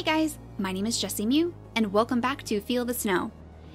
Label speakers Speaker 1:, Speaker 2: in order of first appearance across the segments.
Speaker 1: guys, my name is JessiMew, and welcome back to Feel the Snow.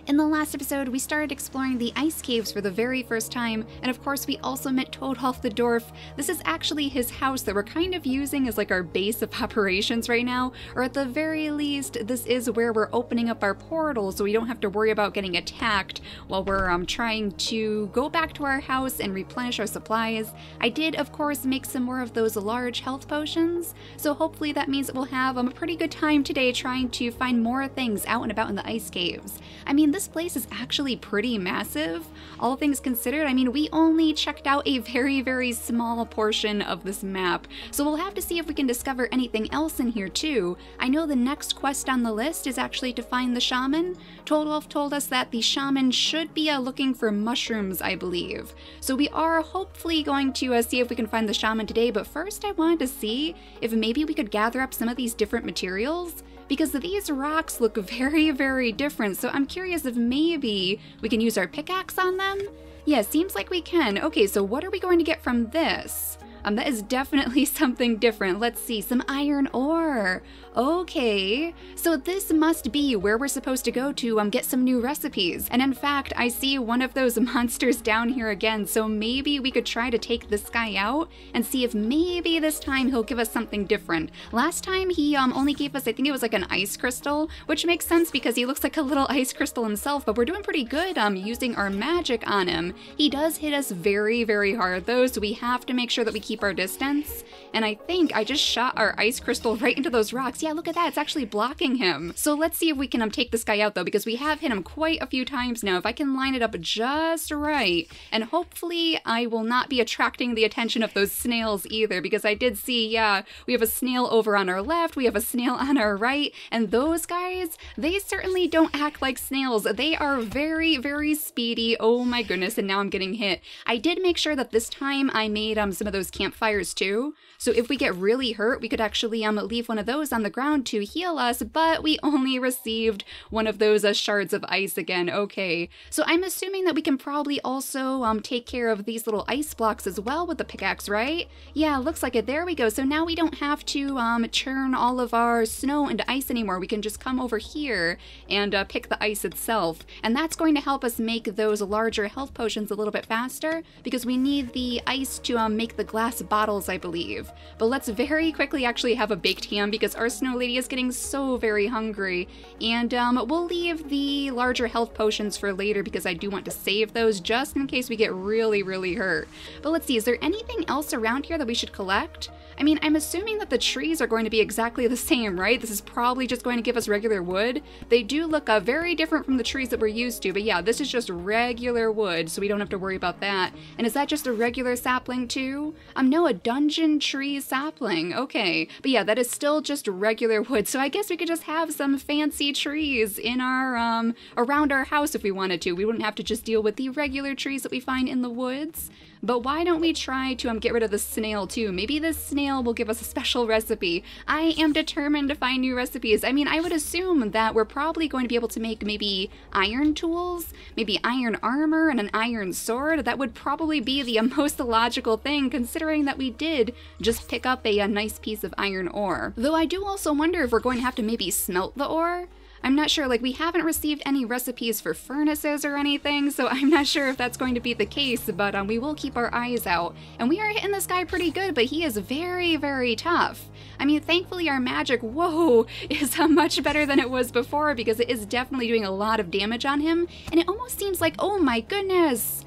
Speaker 1: In the last episode, we started exploring the ice caves for the very first time, and of course we also met Toadolf the Dwarf. This is actually his house that we're kind of using as like our base of operations right now, or at the very least, this is where we're opening up our portal so we don't have to worry about getting attacked while we're trying to go back to our house and replenish our supplies. I did, of course, make some more of those large health potions, so hopefully that means that we'll have a pretty good time today trying to find more things out and about in the ice caves. I mean, this place is actually pretty massive, all things considered. I mean, we only checked out a very small portion of this map, so we'll have to see if we can discover anything else in here too. I know the next quest on the list is actually to find the Shaman. Toadolf told us that the Shaman should be looking for mushrooms, I believe. So we are hopefully going to see if we can find the Shaman today, but first I wanted to see if maybe we could gather up some of these different materials, because these rocks look very different, so I'm curious if maybe we can use our pickaxe on them? Yeah, seems like we can. Okay, so what are we going to get from this? That is definitely something different. Let's see, some iron ore. Okay, so this must be where we're supposed to go to get some new recipes. And in fact, I see one of those monsters down here again, so maybe we could try to take this guy out and see if maybe this time he'll give us something different. Last time he only gave us, I think it was like an ice crystal, which makes sense because he looks like a little ice crystal himself, but we're doing pretty good using our magic on him. He does hit us very hard though, so we have to make sure that we keep our distance. And I think I just shot our ice crystal right into those rocks. Yeah, look at that, it's actually blocking him. So let's see if we can take this guy out though, because we have hit him quite a few times now. If I can line it up just right, and hopefully I will not be attracting the attention of those snails either, because I did see, yeah, we have a snail over on our left, we have a snail on our right, and those guys, they certainly don't act like snails. They are very speedy. Oh my goodness, and now I'm getting hit. I did make sure that this time I made some of those campfires too, so if we get really hurt, we could actually leave one of those on the ground to heal us, but we only received one of those shards of ice again. Okay, so I'm assuming that we can probably also take care of these little ice blocks as well with the pickaxe, right? Yeah, looks like it. There we go. So now we don't have to churn all of our snow into ice anymore. We can just come over here and pick the ice itself, and that's going to help us make those larger health potions a little bit faster, because we need the ice to make the glass bottles, I believe. But let's very quickly actually have a baked ham, because our snow lady is getting so very hungry, and we'll leave the larger health potions for later because I do want to save those just in case we get really hurt. But let's see, is there anything else around here that we should collect? I mean, I'm assuming that the trees are going to be exactly the same, right? This is probably just going to give us regular wood. They do look very different from the trees that we're used to, but yeah, this is just regular wood, so we don't have to worry about that. And is that just a regular sapling too? No, a dungeon tree sapling. Okay, but yeah, that is still just regular wood, so I guess we could just have some fancy trees in our, around our house if we wanted to. We wouldn't have to just deal with the regular trees that we find in the woods. But why don't we try to get rid of the snail too? Maybe this snail will give us a special recipe. I am determined to find new recipes. I mean, I would assume that we're probably going to be able to make maybe iron tools, maybe iron armor and an iron sword. That would probably be the most logical thing, considering that we did just pick up a nice piece of iron ore. Though I do also wonder if we're going to have to maybe smelt the ore. I'm not sure, like we haven't received any recipes for furnaces or anything, so I'm not sure if that's going to be the case, but we will keep our eyes out. And we are hitting this guy pretty good, but he is very tough. I mean, thankfully our magic, whoa, is much better than it was before, because it is definitely doing a lot of damage on him, and it almost seems like, oh my goodness,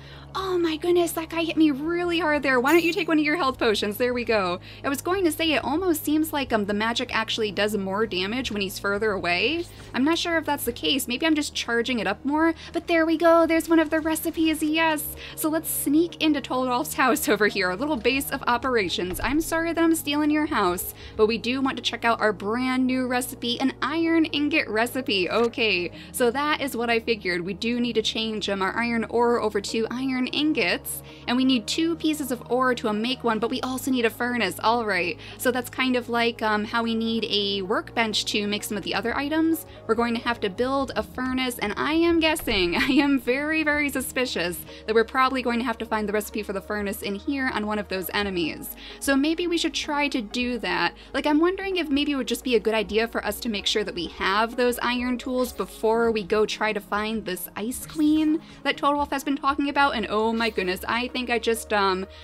Speaker 1: that guy hit me really hard there. Why don't you take one of your health potions? There we go. I was going to say, it almost seems like the magic actually does more damage when he's further away. I'm not sure if that's the case. Maybe I'm just charging it up more, but there we go. There's one of the recipes, yes. So let's sneak into Toadolf's house over here, a little base of operations. I'm sorry that I'm stealing your house, but we do want to check out our brand new recipe, an iron ingot recipe. Okay, so that is what I figured. We do need to change our iron ore over to iron iron ingots, and we need 2 pieces of ore to make one, but we also need a furnace. All right, so that's kind of like how we need a workbench to make some of the other items. We're going to have to build a furnace, and I am guessing, I am very, very suspicious that we're probably going to have to find the recipe for the furnace in here on one of those enemies. So maybe we should try to do that. Like, I'm wondering if maybe it would just be a good idea for us to make sure that we have those iron tools before we go try to find this Ice Queen that Total Wolf has been talking about. And oh my goodness, I think I just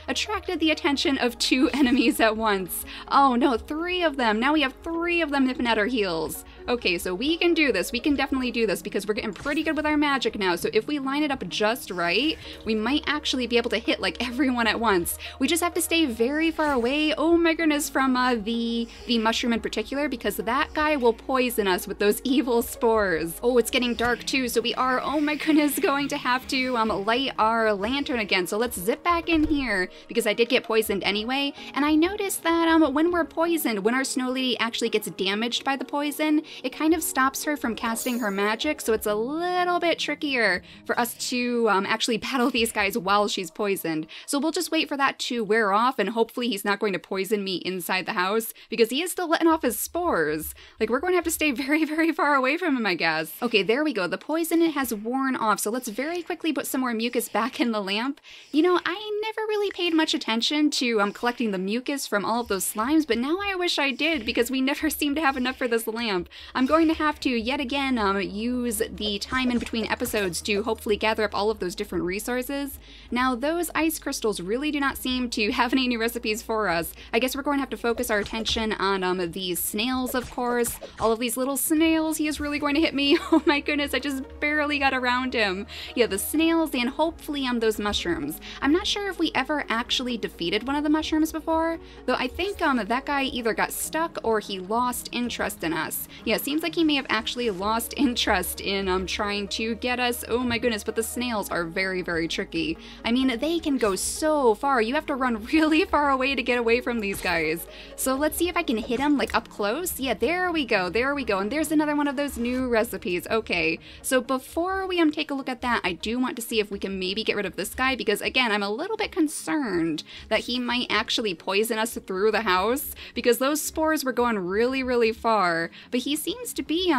Speaker 1: attracted the attention of 2 enemies at once. Oh no, 3 of them. Now we have 3 of them nipping at our heels. Okay, so we can do this. We can definitely do this because we're getting pretty good with our magic now. So if we line it up just right, we might actually be able to hit like everyone at once. We just have to stay very far away, oh my goodness, from the mushroom in particular, because that guy will poison us with those evil spores. Oh, it's getting dark too, so we are, oh my goodness, going to have to light our lantern again. So let's zip back in here because I did get poisoned anyway. And I noticed that when we're poisoned, when our snow lady actually gets damaged by the poison, it kind of stops her from casting her magic, so it's a little bit trickier for us to actually battle these guys while she's poisoned. So we'll just wait for that to wear off, and hopefully he's not going to poison me inside the house, because he is still letting off his spores. Like, we're going to have to stay very, very far away from him, I guess. Okay, there we go. The poison has worn off, so let's very quickly put some more mucus back in the lamp. You know, I never really paid much attention to collecting the mucus from all of those slimes, but now I wish I did, because we never seem to have enough for this lamp. I'm going to have to, yet again, use the time in between episodes to hopefully gather up all of those different resources. Now, those ice crystals really do not seem to have any new recipes for us. I guess we're going to have to focus our attention on these snails, of course. All of these little snails, he is really going to hit me. Oh my goodness, I just barely got around him. Yeah, the snails and hopefully those mushrooms. I'm not sure if we ever actually defeated one of the mushrooms before, though I think that guy either got stuck or he lost interest in us. Yeah, it seems like he may have actually lost interest in trying to get us. Oh my goodness, but the snails are very, very tricky. I mean, they can go so far. You have to run really far away to get away from these guys. So let's see if I can hit him like up close. Yeah, there we go, there we go. And there's another one of those new recipes. Okay, so before we take a look at that, I do want to see if we can maybe get rid of this guy, because again, I'm a little bit concerned that he might actually poison us through the house, because those spores were going really, really far. But he seems to be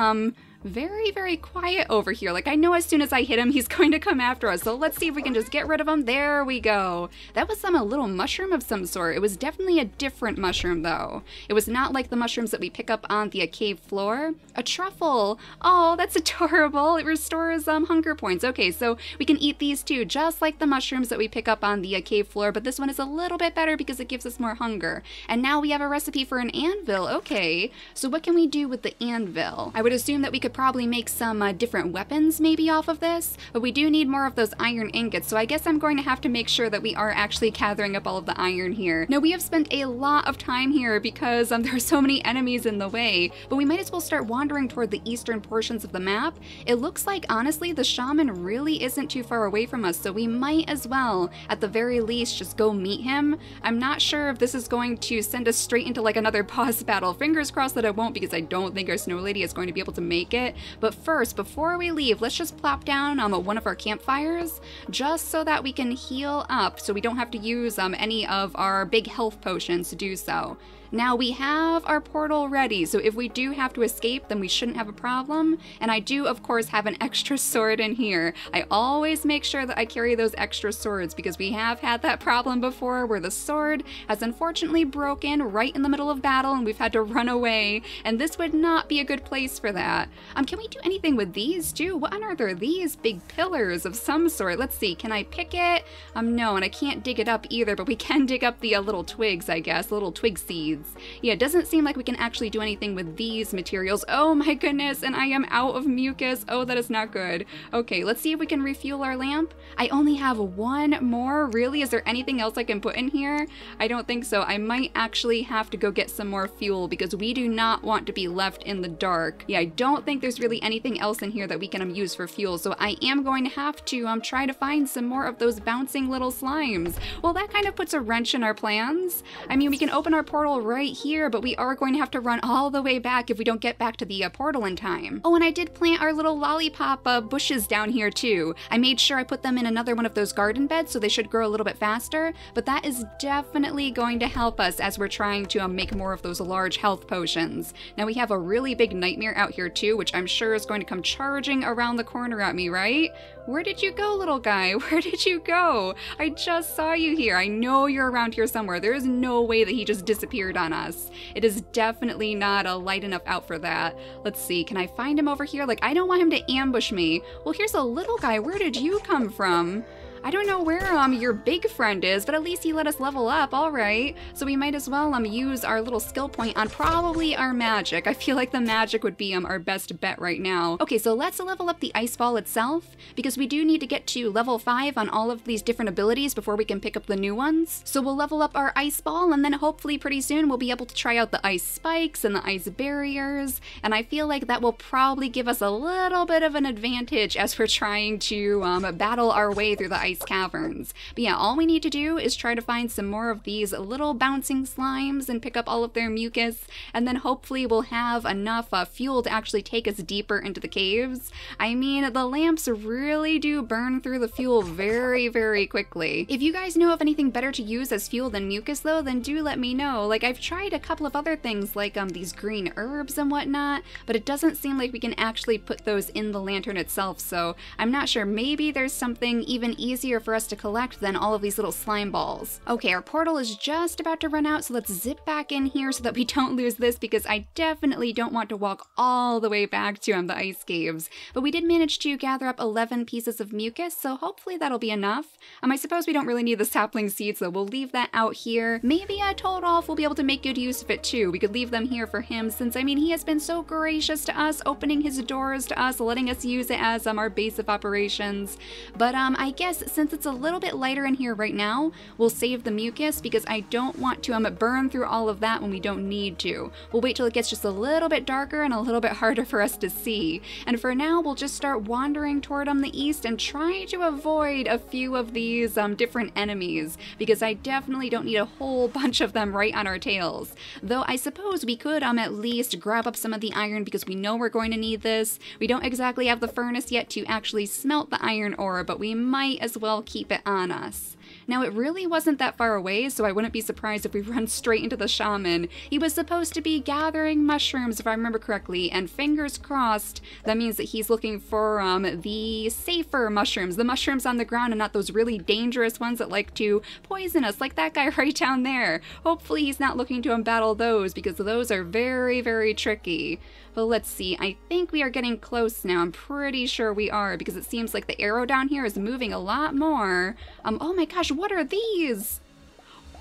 Speaker 1: very, very quiet over here. Like, I know as soon as I hit him, he's going to come after us. So let's see if we can just get rid of him. There we go. That was a little mushroom of some sort. It was definitely a different mushroom, though. It was not like the mushrooms that we pick up on the cave floor. A truffle. Oh, that's adorable. It restores hunger points. Okay, so we can eat these too, just like the mushrooms that we pick up on the cave floor, but this one is a little bit better because it gives us more hunger. And now we have a recipe for an anvil. Okay, so what can we do with the anvil? I would assume that we could probably make some different weapons maybe off of this, but we do need more of those iron ingots, so I guess I'm going to have to make sure that we are actually gathering up all of the iron here. Now, we have spent a lot of time here because there are so many enemies in the way, but we might as well start wandering toward the eastern portions of the map. It looks like, honestly, the shaman really isn't too far away from us, so we might as well, at the very least, just go meet him. I'm not sure if this is going to send us straight into like another boss battle. Fingers crossed that it won't, because I don't think our snow lady is going to be able to make it. But first, before we leave, let's just plop down one of our campfires, just so that we can heal up, so we don't have to use any of our big health potions to do so. Now we have our portal ready, so if we do have to escape, then we shouldn't have a problem. And I do, of course, have an extra sword in here. I always make sure that I carry those extra swords, because we have had that problem before where the sword has unfortunately broken right in the middle of battle and we've had to run away, and this would not be a good place for that. Can we do anything with these too? What on earth are these big pillars of some sort? Let's see, can I pick it? No, and I can't dig it up either, but we can dig up the little twigs, I guess, little twig seeds. Yeah, it doesn't seem like we can actually do anything with these materials. Oh my goodness, and I am out of mucus. Oh, that is not good. Okay, let's see if we can refuel our lamp. I only have one more. Really? Is there anything else I can put in here? I don't think so. I might actually have to go get some more fuel, because we do not want to be left in the dark. Yeah, I don't think there's really anything else in here that we can use for fuel, so I am going to have to try to find some more of those bouncing little slimes. Well, that kind of puts a wrench in our plans. I mean, we can open our portal right here, but we are going to have to run all the way back if we don't get back to the portal in time. Oh, and I did plant our little lollipop bushes down here too. I made sure I put them in another one of those garden beds so they should grow a little bit faster, but that is definitely going to help us as we're trying to make more of those large health potions. Now we have a really big nightmare out here too, which I'm sure is going to come charging around the corner at me, right? Where did you go, little guy? Where did you go? I just saw you here. I know you're around here somewhere. There is no way that he just disappeared on us. It is definitely not a light enough out for that. Let's see, can I find him over here? Like, I don't want him to ambush me. Well, here's a little guy. Where did you come from? I don't know where your big friend is, but at least he let us level up, alright. So we might as well use our little skill point on probably our magic. I feel like the magic would be our best bet right now. Okay, so let's level up the ice ball itself, because we do need to get to level 5 on all of these different abilities before we can pick up the new ones. So we'll level up our ice ball, and then hopefully pretty soon we'll be able to try out the ice spikes and the ice barriers, and I feel like that will probably give us a little bit of an advantage as we're trying to battle our way through the ice caverns. But yeah, all we need to do is try to find some more of these little bouncing slimes and pick up all of their mucus, and then hopefully we'll have enough fuel to actually take us deeper into the caves. I mean, the lamps really do burn through the fuel very, very quickly. If you guys know of anything better to use as fuel than mucus though, then do let me know. Like, I've tried a couple of other things like these green herbs and whatnot, but it doesn't seem like we can actually put those in the lantern itself, so I'm not sure. Maybe there's something even easier for us to collect than all of these little slime balls. Okay, our portal is just about to run out, so let's zip back in here so that we don't lose this, because I definitely don't want to walk all the way back to the ice caves. But we did manage to gather up 11 pieces of mucus, so hopefully that'll be enough. I suppose we don't really need the sapling seeds, so we'll leave that out here. Maybe Toadolf will be able to make good use of it too. We could leave them here for him, since I mean, he has been so gracious to us, opening his doors to us, letting us use it as our base of operations. But I guess since it's a little bit lighter in here right now, we'll save the mucus, because I don't want to burn through all of that when we don't need to. We'll wait till it gets just a little bit darker and a little bit harder for us to see. And for now, we'll just start wandering toward the east and try to avoid a few of these different enemies, because I definitely don't need a whole bunch of them right on our tails. Though I suppose we could at least grab up some of the iron, because we know we're going to need this. We don't exactly have the furnace yet to actually smelt the iron ore, but we might as well keep it on us. Now, it really wasn't that far away, so I wouldn't be surprised if we run straight into the shaman. He was supposed to be gathering mushrooms, if I remember correctly, and fingers crossed, that means that he's looking for the safer mushrooms, the mushrooms on the ground and not those really dangerous ones that like to poison us, like that guy right down there. Hopefully he's not looking to battle those, because those are very, very tricky. But let's see, I think we are getting close now. I'm pretty sure we are, because it seems like the arrow down here is moving a lot more. Oh my gosh, what are these?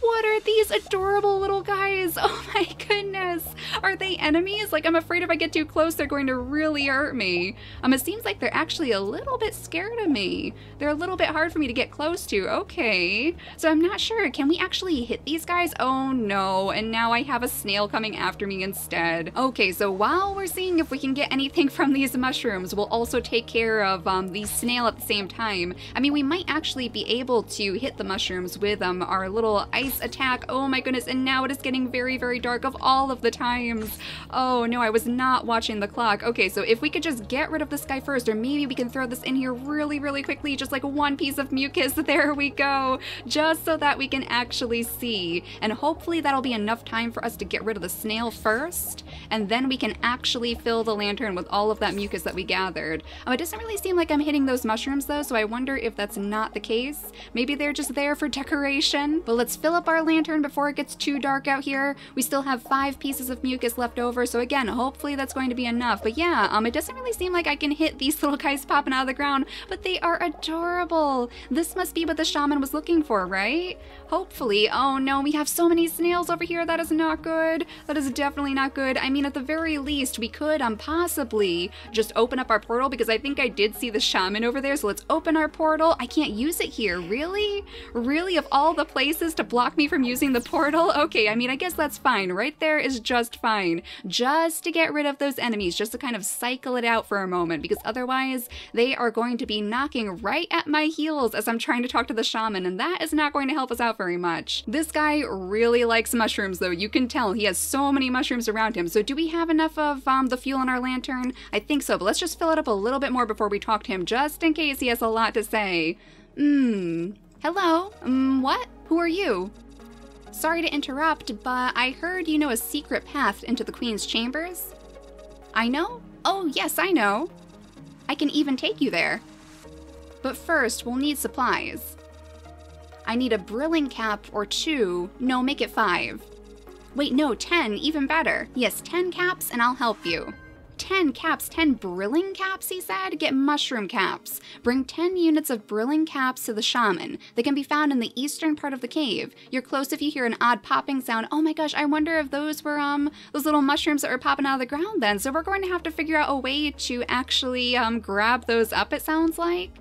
Speaker 1: What are these adorable little guys? Oh my goodness. Are they enemies? Like, I'm afraid if I get too close, they're going to really hurt me. It seems like they're actually a little bit scared of me. They're a little bit hard for me to get close to. Okay. So I'm not sure. Can we actually hit these guys? Oh no. And now I have a snail coming after me instead. Okay, so while we're seeing if we can get anything from these mushrooms, we'll also take care of the snail at the same time. I mean, we might actually be able to hit the mushrooms with our little ice attack. Oh my goodness, and now it is getting very, very dark of all of the times. Oh no, I was not watching the clock. Okay, so if we could just get rid of this guy first, or maybe we can throw this in here really, really quickly, just like one piece of mucus. There we go, just so that we can actually see, and hopefully that'll be enough time for us to get rid of the snail first, and then we can actually fill the lantern with all of that mucus that we gathered. It doesn't really seem like I'm hitting those mushrooms though, so I wonder if that's not the case. Maybe they're just there for decoration. But let's fill up our lantern before it gets too dark out here. We still have 5 pieces of mucus left over, so again, hopefully that's going to be enough. But yeah, it doesn't really seem like I can hit these little guys popping out of the ground, but they are adorable. This must be what the shaman was looking for, right? Hopefully. Oh no, we have so many snails over here. That is not good. That is definitely not good. I mean, at the very least, we could possibly just open up our portal, because I think I did see the shaman over there, so let's open our portal. I can't use it here. Really? Really? Of all the places to block block me from using the portal? Okay, I mean, I guess that's fine. Right there is just fine. Just to get rid of those enemies, just to kind of cycle it out for a moment, because otherwise they are going to be knocking right at my heels as I'm trying to talk to the shaman, and that is not going to help us out very much. This guy really likes mushrooms, though. You can tell he has so many mushrooms around him. So do we have enough of the fuel in our lantern? I think so, but let's just fill it up a little bit more before we talk to him, just in case he has a lot to say. Hello? What? Who are you? Sorry to interrupt, but I heard you know a secret path into the Queen's chambers? I know? Oh, yes, I know. I can even take you there. But first, we'll need supplies. I need a brilling cap or 2. No, make it 5. Wait, no, 10, even better. Yes, 10 caps and I'll help you. 10 caps, 10 brilling caps, he said? Get mushroom caps. Bring 10 units of brilling caps to the shaman. They can be found in the eastern part of the cave. You're close if you hear an odd popping sound. Oh my gosh, I wonder if those were, those little mushrooms that were popping out of the ground then. So we're going to have to figure out a way to actually, grab those up, it sounds like.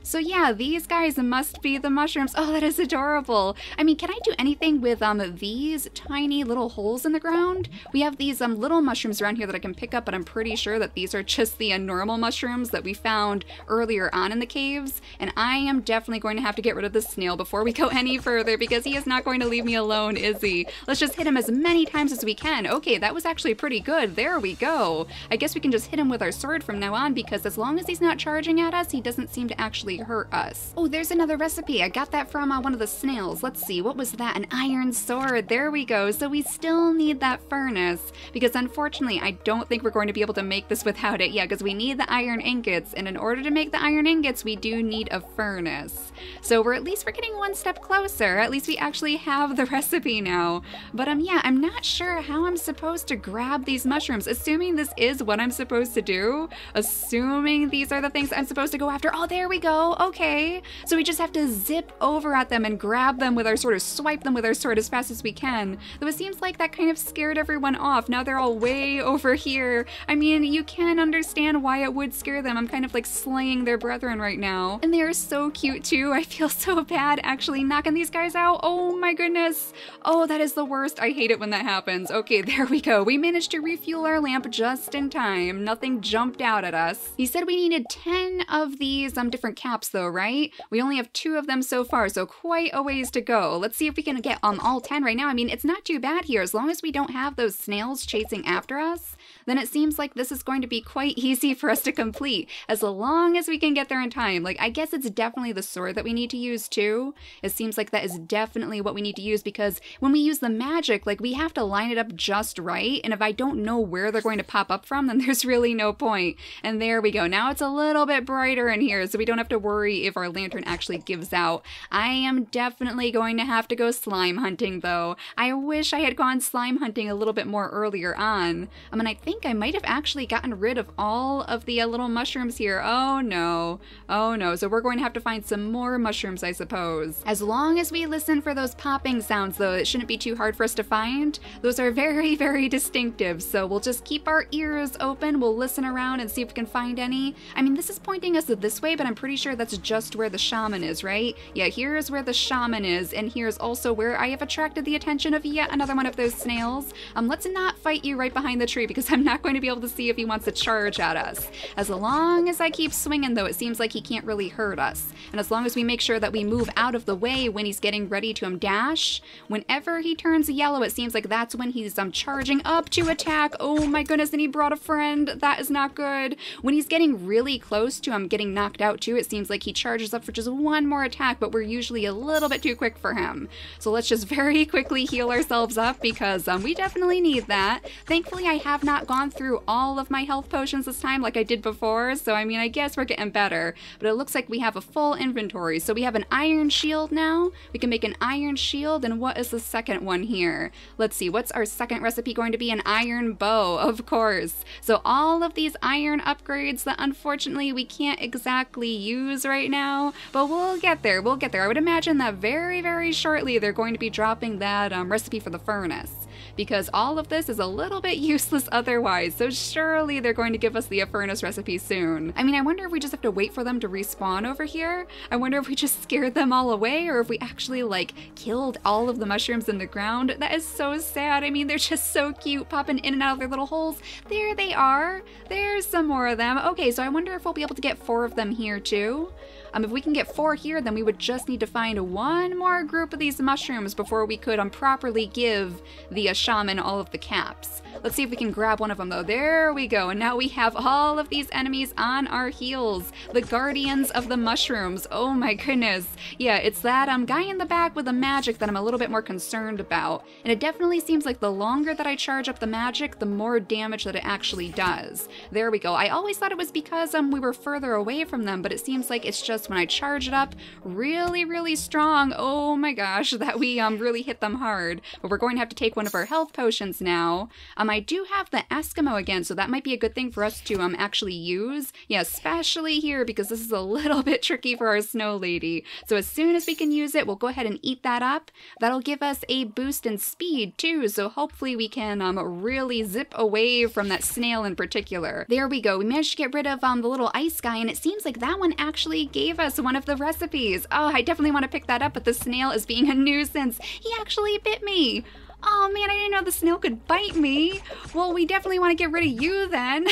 Speaker 1: So yeah, these guys must be the mushrooms. Oh, that is adorable. I mean, can I do anything with these tiny little holes in the ground? We have these little mushrooms around here that I can pick up, but I'm pretty sure that these are just the normal mushrooms that we found earlier on in the caves. And I am definitely going to have to get rid of this snail before we go any further, because he is not going to leave me alone, is he? Let's just hit him as many times as we can. Okay, that was actually pretty good. There we go. I guess we can just hit him with our sword from now on, because as long as he's not charging at us, he doesn't seem to actually hurt us. Oh, there's another recipe. I got that from one of the snails. Let's see, what was that? An iron sword. There we go. So we still need that furnace, because unfortunately I don't think we're going to be able to make this without it. Yeah, because we need the iron ingots, and in order to make the iron ingots we do need a furnace. So we're getting one step closer. At least we actually have the recipe now. But yeah, I'm not sure how I'm supposed to grab these mushrooms, assuming this is what I'm supposed to do, assuming these are the things I'm supposed to go after. Oh, there we go. Okay, so we just have to zip over at them and grab them with our sword, or swipe them with our sword as fast as we can. Though it seems like that kind of scared everyone off. Now they're all way over here. I mean, you can understand why it would scare them. I'm kind of like slaying their brethren right now. And they are so cute too. I feel so bad actually knocking these guys out. Oh my goodness. Oh, that is the worst. I hate it when that happens. Okay, there we go. We managed to refuel our lamp just in time. Nothing jumped out at us. He said we needed 10 of these different caps though, right? We only have 2 of them so far, so quite a ways to go. Let's see if we can get all 10 right now. I mean, it's not too bad here. As long as we don't have those snails chasing after us, then it seems like this is going to be quite easy for us to complete, as long as we can get there in time. Like, I guess it's definitely the sword that we need to use too. It seems like that is definitely what we need to use, because when we use the magic, like, we have to line it up just right, and if I don't know where they're going to pop up from, then there's really no point. And there we go. Now it's a little bit brighter in here, so we don't have to worry if our lantern actually gives out. I am definitely going to have to go slime hunting though. I wish I had gone slime hunting a little bit more earlier on. And I think I might have actually gotten rid of all of the little mushrooms here. Oh no. Oh no. So we're going to have to find some more mushrooms, I suppose. As long as we listen for those popping sounds though, it shouldn't be too hard for us to find. Those are very, very distinctive. So we'll just keep our ears open. We'll listen around and see if we can find any. I mean, this is pointing us this way, but I'm pretty sure that's just where the shaman is, right? Yeah, here's where the shaman is, and here's also where I have attracted the attention of yet another one of those snails. Let's not fight you right behind the tree, because I'm not going to be able to see if he wants to charge at us. As long as I keep swinging though, it seems like he can't really hurt us. And as long as we make sure that we move out of the way when he's getting ready to dash, whenever he turns yellow, it seems like that's when he's charging up to attack. Oh my goodness, and he brought a friend. That is not good. When he's getting really close to getting knocked out too, it seems like he charges up for just one more attack, but we're usually a little bit too quick for him. So let's just very quickly heal ourselves up, because we definitely need that. Thankfully, I have not gone through all of my health potions this time like I did before, so I mean, I guess we're getting better. But it looks like we have a full inventory. So we have an iron shield now. We can make an iron shield, and what is the second one here? Let's see, what's our second recipe going to be? An iron bow, of course. So all of these iron upgrades that unfortunately we can't exactly use right now, but we'll get there. We'll get there. I would imagine that very, very shortly they're going to be dropping that recipe for the furnace, because all of this is a little bit useless otherwise, so surely they're going to give us the furnace recipe soon. I mean, I wonder if we just have to wait for them to respawn over here. I wonder if we just scared them all away, or if we actually like killed all of the mushrooms in the ground. That is so sad. I mean, they're just so cute, popping in and out of their little holes. There they are. There's some more of them. Okay, so I wonder if we'll be able to get 4 of them here too. If we can get 4 here, then we would just need to find 1 more group of these mushrooms before we could properly give the shaman all of the caps. Let's see if we can grab one of them though. There we go. And now we have all of these enemies on our heels. The guardians of the mushrooms. Oh my goodness. Yeah, it's that guy in the back with the magic that I'm a little bit more concerned about. And it definitely seems like the longer that I charge up the magic, the more damage that it actually does. There we go. I always thought it was because we were further away from them, but it seems like it's just when I charge it up really, really strong. Oh my gosh, that we really hit them hard. But we're going to have to take one of our health potions now. I do have the Eskimo again, so that might be a good thing for us to actually use. Yeah, especially here because this is a little bit tricky for our snow lady. So as soon as we can use it, we'll go ahead and eat that up. That'll give us a boost in speed too, so hopefully we can really zip away from that snail in particular. There we go. We managed to get rid of the little ice guy, and it seems like that one actually gave us one of the recipes. Oh, I definitely want to pick that up, but the snail is being a nuisance. He actually bit me. Oh man, I didn't know the snail could bite me. Well, we definitely want to get rid of you then.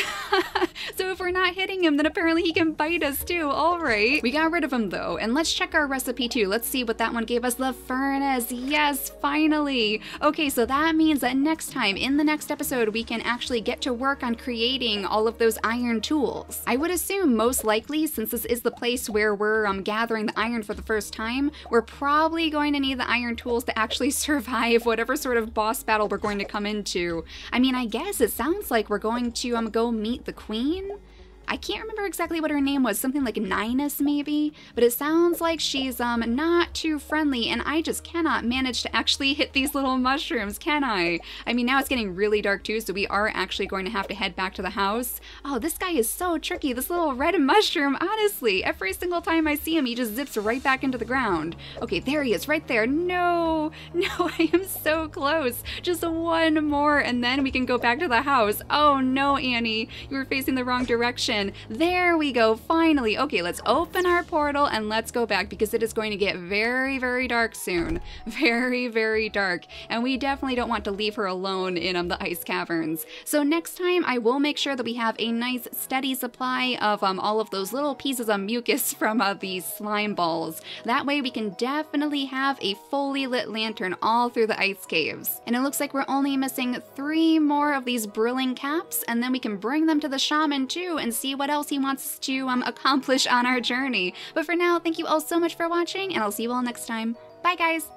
Speaker 1: So if we're not hitting him, then apparently he can bite us too. All right. We got rid of him though. And let's check our recipe too. Let's see what that one gave us. The furnace. Yes, finally. Okay, so that means that next time, in the next episode, we can actually get to work on creating all of those iron tools. I would assume most likely, since this is the place where we're gathering the iron for the first time, we're probably going to need the iron tools to actually survive whatever sort of boss battle we're going to come into. I mean, I guess it sounds like we're going to go meet the queen. I can't remember exactly what her name was, something like Ninus maybe, but it sounds like she's not too friendly, and I just cannot manage to actually hit these little mushrooms, can I? I mean, now it's getting really dark too, so we are actually going to have to head back to the house. Oh, this guy is so tricky, this little red mushroom, honestly. Every single time I see him, he just zips right back into the ground. Okay, there he is, right there. No, I am so close. Just 1 more, and then we can go back to the house. Oh no, Annie, you were facing the wrong direction. There we go, finally. Okay, let's open our portal and let's go back because it is going to get very, very dark soon. Very, very dark. And we definitely don't want to leave her alone in the ice caverns. So next time I will make sure that we have a nice steady supply of all of those little pieces of mucus from these slime balls. That way we can definitely have a fully lit lantern all through the ice caves. And it looks like we're only missing 3 more of these brilling caps, and then we can bring them to the shaman too and see what else he wants to accomplish on our journey. But for now, thank you all so much for watching, and I'll see you all next time. Bye guys!